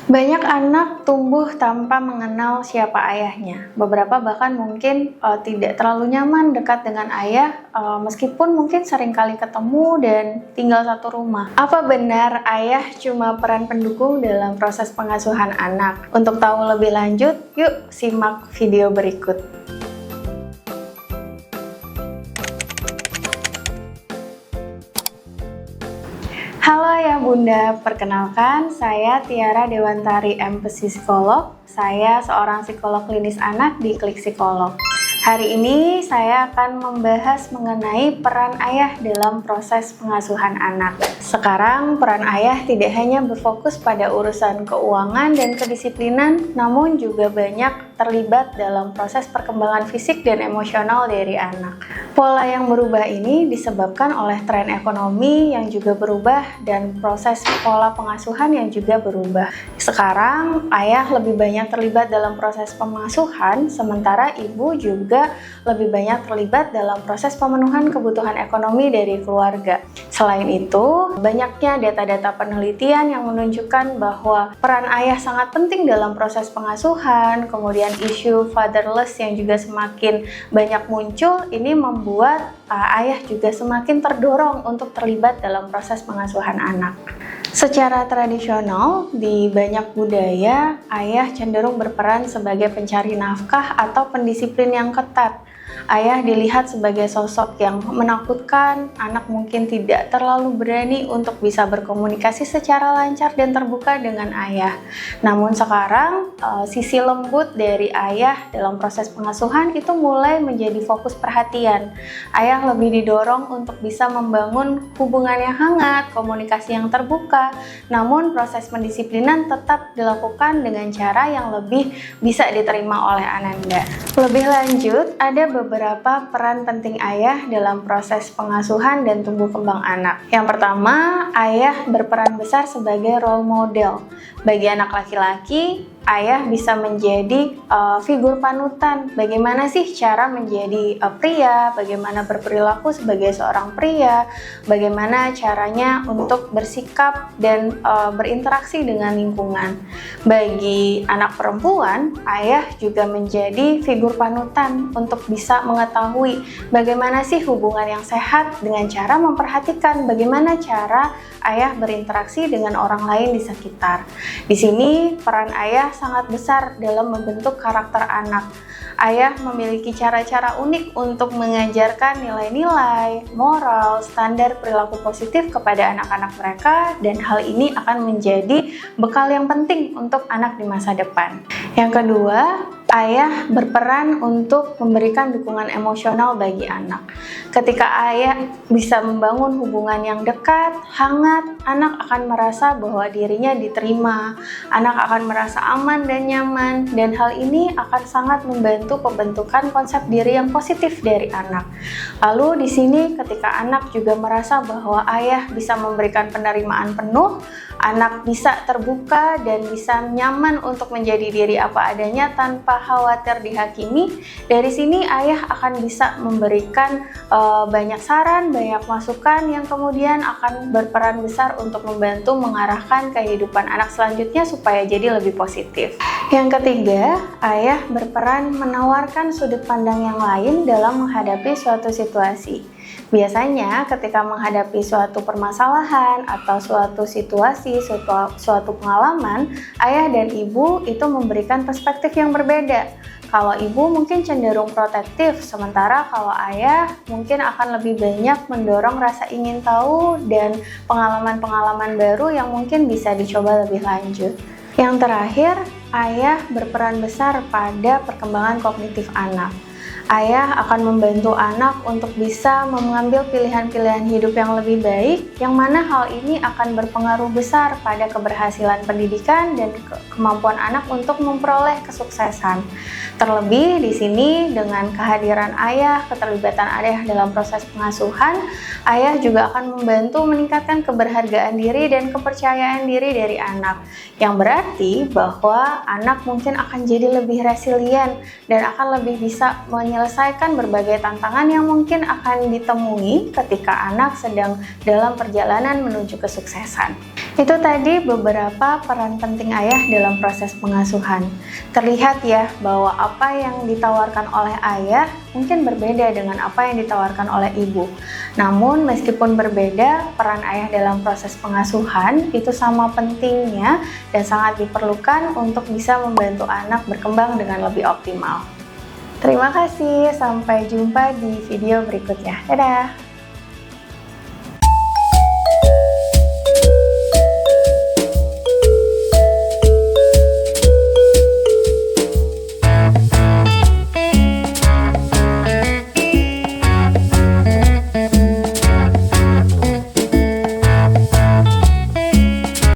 Banyak anak tumbuh tanpa mengenal siapa ayahnya. Beberapa bahkan mungkin tidak terlalu nyaman dekat dengan ayah, meskipun mungkin sering kali ketemu dan tinggal satu rumah. Apa benar ayah cuma peran pendukung dalam proses pengasuhan anak? Untuk tahu lebih lanjut, yuk simak video berikut. Halo Ayah Bunda, perkenalkan saya Tiara Dewantari MPC Psikolog. Saya seorang psikolog klinis anak di Klik Psikolog. Hari ini saya akan membahas mengenai peran ayah dalam proses pengasuhan anak. Sekarang peran ayah tidak hanya berfokus pada urusan keuangan dan kedisiplinan, namun juga banyak terlibat dalam proses perkembangan fisik dan emosional dari anak. Pola yang berubah ini disebabkan oleh tren ekonomi yang juga berubah dan proses pola pengasuhan yang juga berubah. Sekarang ayah lebih banyak terlibat dalam proses pengasuhan, sementara ibu juga lebih banyak terlibat dalam proses pemenuhan kebutuhan ekonomi dari keluarga. Selain itu, banyaknya data-data penelitian yang menunjukkan bahwa peran ayah sangat penting dalam proses pengasuhan, kemudian isu fatherless yang juga semakin banyak muncul, ini membuat ayah juga semakin terdorong untuk terlibat dalam proses pengasuhan anak. Secara tradisional, di banyak budaya, ayah cenderung berperan sebagai pencari nafkah atau pendisiplin yang ketat. Ayah dilihat sebagai sosok yang menakutkan, anak mungkin tidak terlalu berani untuk bisa berkomunikasi secara lancar dan terbuka dengan ayah. Namun sekarang, sisi lembut dari ayah dalam proses pengasuhan itu mulai menjadi fokus perhatian. Ayah lebih didorong untuk bisa membangun hubungan yang hangat, komunikasi yang terbuka, namun proses pendisiplinan tetap dilakukan dengan cara yang lebih bisa diterima oleh Ananda. Lebih lanjut, ada beberapa peran penting ayah dalam proses pengasuhan dan tumbuh kembang anak. Yang pertama, ayah berperan besar sebagai role model. Bagi anak laki-laki, ayah bisa menjadi figur panutan. Bagaimana sih cara menjadi pria, bagaimana berperilaku sebagai seorang pria, bagaimana caranya untuk bersikap dan berinteraksi dengan lingkungan. Bagi anak perempuan, ayah juga menjadi figur panutan untuk bisa mengetahui bagaimana sih hubungan yang sehat dengan cara memperhatikan bagaimana cara ayah berinteraksi dengan orang lain di sekitar. Di sini peran ayah sangat besar dalam membentuk karakter anak. Ayah memiliki cara-cara unik untuk mengajarkan nilai-nilai, moral, standar perilaku positif kepada anak-anak mereka, dan hal ini akan menjadi bekal yang penting untuk anak di masa depan. Yang kedua, ayah berperan untuk memberikan dukungan emosional bagi anak. Ketika ayah bisa membangun hubungan yang dekat, hangat, anak akan merasa bahwa dirinya diterima, anak akan merasa aman dan nyaman, dan hal ini akan sangat membantu pembentukan konsep diri yang positif dari anak. Lalu di sini ketika anak juga merasa bahwa ayah bisa memberikan penerimaan penuh, anak bisa terbuka dan bisa nyaman untuk menjadi diri apa adanya tanpa khawatir dihakimi. Dari sini ayah akan bisa memberikan banyak saran, banyak masukan yang kemudian akan berperan besar untuk membantu mengarahkan kehidupan anak selanjutnya supaya jadi lebih positif. Yang ketiga, ayah berperan menawarkan sudut pandang yang lain dalam menghadapi suatu situasi. Biasanya ketika menghadapi suatu permasalahan atau suatu situasi, suatu pengalaman, ayah dan ibu itu memberikan perspektif yang berbeda. Kalau ibu mungkin cenderung protektif, sementara kalau ayah mungkin akan lebih banyak mendorong rasa ingin tahu dan pengalaman-pengalaman baru yang mungkin bisa dicoba lebih lanjut. Yang terakhir, ayah berperan besar pada perkembangan kognitif anak. Ayah akan membantu anak untuk bisa mengambil pilihan-pilihan hidup yang lebih baik, yang mana hal ini akan berpengaruh besar pada keberhasilan pendidikan dan kemampuan anak untuk memperoleh kesuksesan. Terlebih di sini dengan kehadiran ayah, keterlibatan ayah dalam proses pengasuhan, ayah juga akan membantu meningkatkan keberhargaan diri dan kepercayaan diri dari anak. Yang berarti bahwa anak mungkin akan jadi lebih resilient dan akan lebih bisa menyelesaikan berbagai tantangan yang mungkin akan ditemui ketika anak sedang dalam perjalanan menuju kesuksesan. Itu tadi beberapa peran penting ayah dalam proses pengasuhan. Terlihat ya bahwa apa yang ditawarkan oleh ayah mungkin berbeda dengan apa yang ditawarkan oleh ibu. Namun meskipun berbeda, peran ayah dalam proses pengasuhan itu sama pentingnya dan sangat diperlukan untuk bisa membantu anak berkembang dengan lebih optimal. Terima kasih, sampai jumpa di video berikutnya. Dadah!